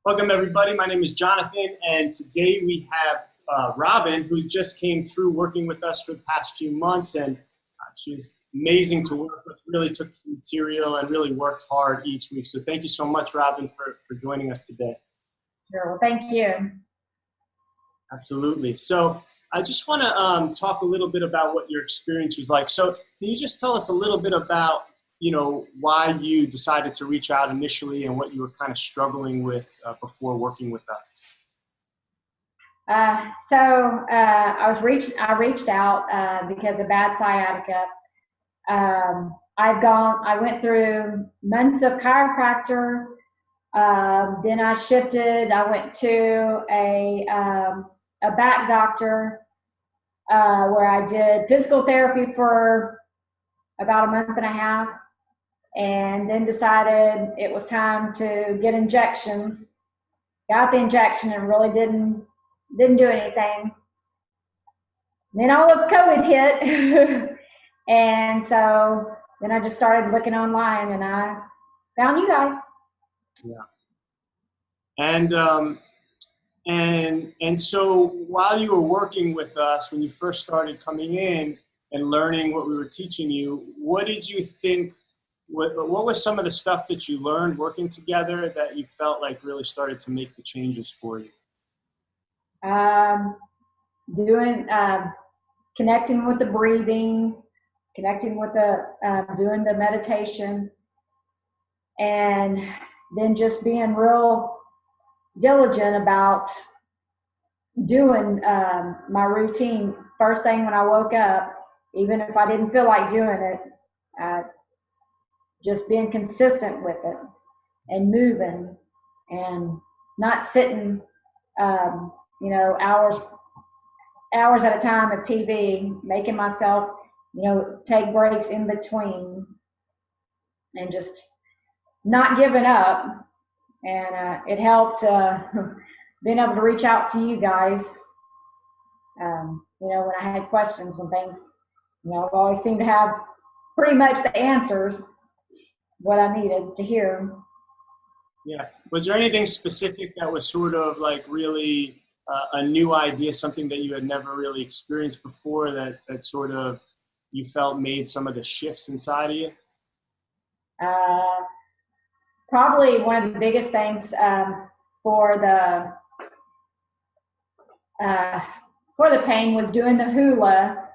Welcome, everybody. My name is Jonathan, and today we have Robin, who just came through working with us for the past few months, and she was amazing to work with, really took to the material and really worked hard each week. So thank you so much, Robin, for joining us today. Sure. Well, thank you. Absolutely. So I just want to talk a little bit about what your experience was like. So can you just tell us a little bit about why you decided to reach out initially and what you were kind of struggling with before working with us? I reached out because of bad sciatica. I went through months of chiropractor. Then I shifted. I went to a back doctor where I did physical therapy for about a month and a half. And then decided it was time to get injections. Got the injection and really didn't do anything. And then all of COVID hit, and so then I just started looking online, and I found you guys. Yeah. And so while you were working with us, when you first started coming in and learning what we were teaching you, what did you think? What was some of the stuff that you learned working together that you felt like really started to make the changes for you? Connecting with the breathing, connecting with doing the meditation, and then just being real diligent about doing my routine first thing when I woke up, even if I didn't feel like doing it. Just being consistent with it and moving and not sitting, hours at a time at TV, making myself, take breaks in between and just not giving up. And it helped being able to reach out to you guys, when I had questions, when things, I've always seemed to have pretty much the answers, what I needed to hear. Yeah. Was there anything specific that was sort of like really a new idea, something that you had never really experienced before that sort of you felt made some of the shifts inside of you? Probably one of the biggest things for the pain was doing the hula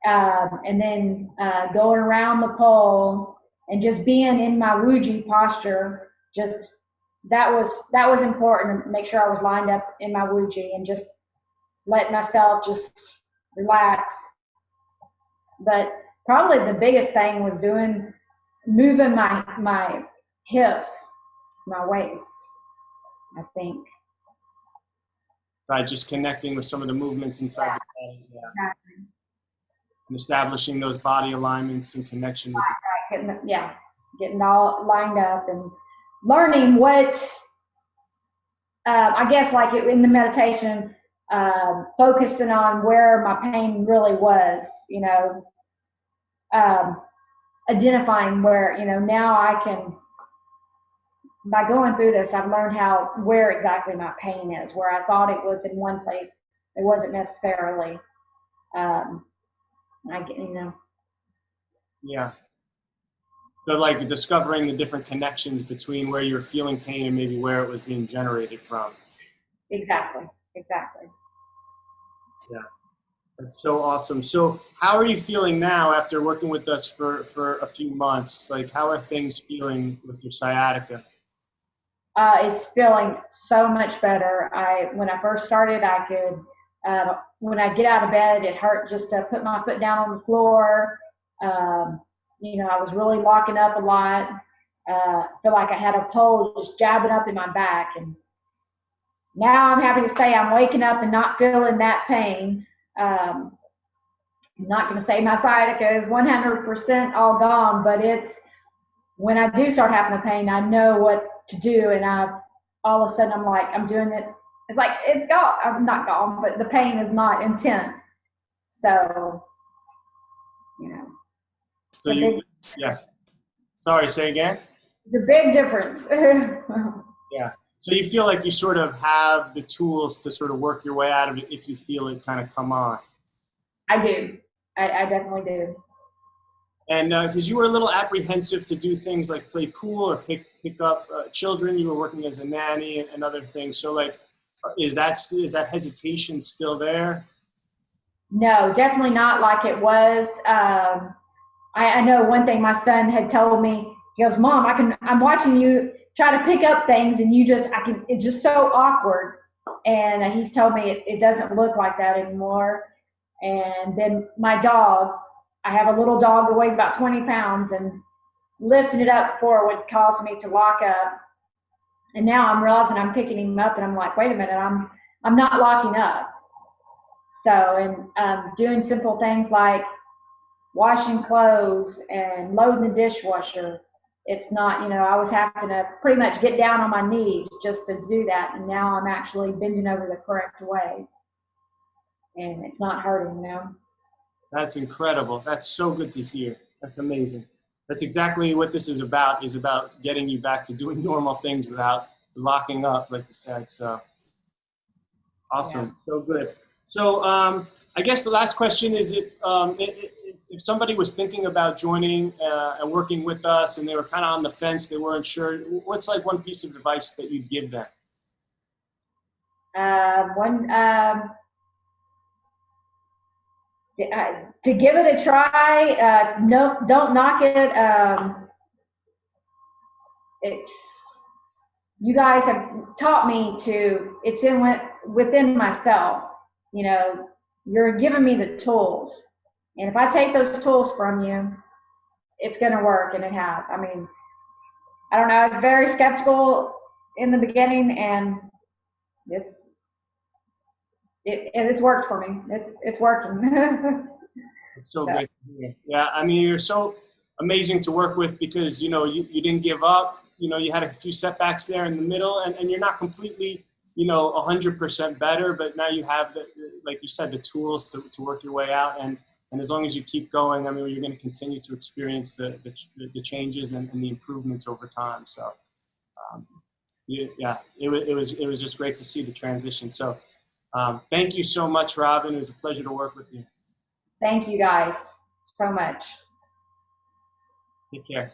and then going around the pole and just being in my wuji posture. Just that was important to make sure I was lined up in my wuji and just let myself just relax. But probably the biggest thing was moving my hips, my waist, I think. By just connecting with some of the movements inside the body. Yeah. Exactly. And establishing those body alignments and connection with getting all lined up and learning what, I guess like in the meditation, focusing on where my pain really was, identifying where, now I can, by going through this, I've learned where exactly my pain is, where I thought it was in one place, it wasn't necessarily. Yeah. So like discovering the different connections between where you're feeling pain and maybe where it was being generated from. Exactly. Yeah. That's so awesome. So how are you feeling now after working with us for a few months? Like, how are things feeling with your sciatica? It's feeling so much better. When I first started, I could, when I get out of bed, it hurt just to put my foot down on the floor. I was really locking up a lot. Feel like I had a pole just jabbing up in my back. And now I'm happy to say I'm waking up and not feeling that pain. I'm not going to say my sciatica is 100% all gone, but when I do start having the pain, I know what to do, and all of a sudden I'm doing it. It's like it's gone. I'm not gone, but the pain is not intense. So, So yeah. Sorry, say again. The big difference. Yeah. So you feel like you sort of have the tools to sort of work your way out of it if you feel it kind of come on. I do. I definitely do. And because you were a little apprehensive to do things like play pool or pick up children, you were working as a nanny and other things. So like, is that hesitation still there? No, definitely not like it was. I know one thing my son had told me. He goes, "Mom, I'm watching you try to pick up things, and it's just so awkward." And he's told me it doesn't look like that anymore. And then my dog, I have a little dog that weighs about 20 pounds, and lifting it up before would cause me to lock up. And now I'm realizing I'm picking him up, and I'm like, wait a minute, I'm not locking up. So, and doing simple things like washing clothes and loading the dishwasher. It's not, I was having to pretty much get down on my knees just to do that. And now I'm actually bending over the correct way. And it's not hurting now. That's incredible. That's so good to hear. That's amazing. That's exactly what this is about getting you back to doing normal things without locking up, like you said. So awesome. Yeah. So good. So I guess the last question is if somebody was thinking about joining and working with us and they were kind of on the fence, they weren't sure, what's like one piece of advice that you'd give them? To give it a try. No, don't knock it. You guys have taught me it's within myself. You're giving me the tools. And if I take those tools from you, it's going to work, and it has. I mean, I don't know. I was very skeptical in the beginning, and it's worked for me. It's working. It's so great to hear. Yeah, I mean, you're so amazing to work with because, you didn't give up. You had a few setbacks there in the middle, and you're not completely, 100% better, but now you have, like you said, the tools to work your way out. And as long as you keep going, I mean, you're going to continue to experience the changes and the improvements over time. So, yeah, it was just great to see the transition. So, thank you so much, Robin. It was a pleasure to work with you. Thank you guys so much. Take care.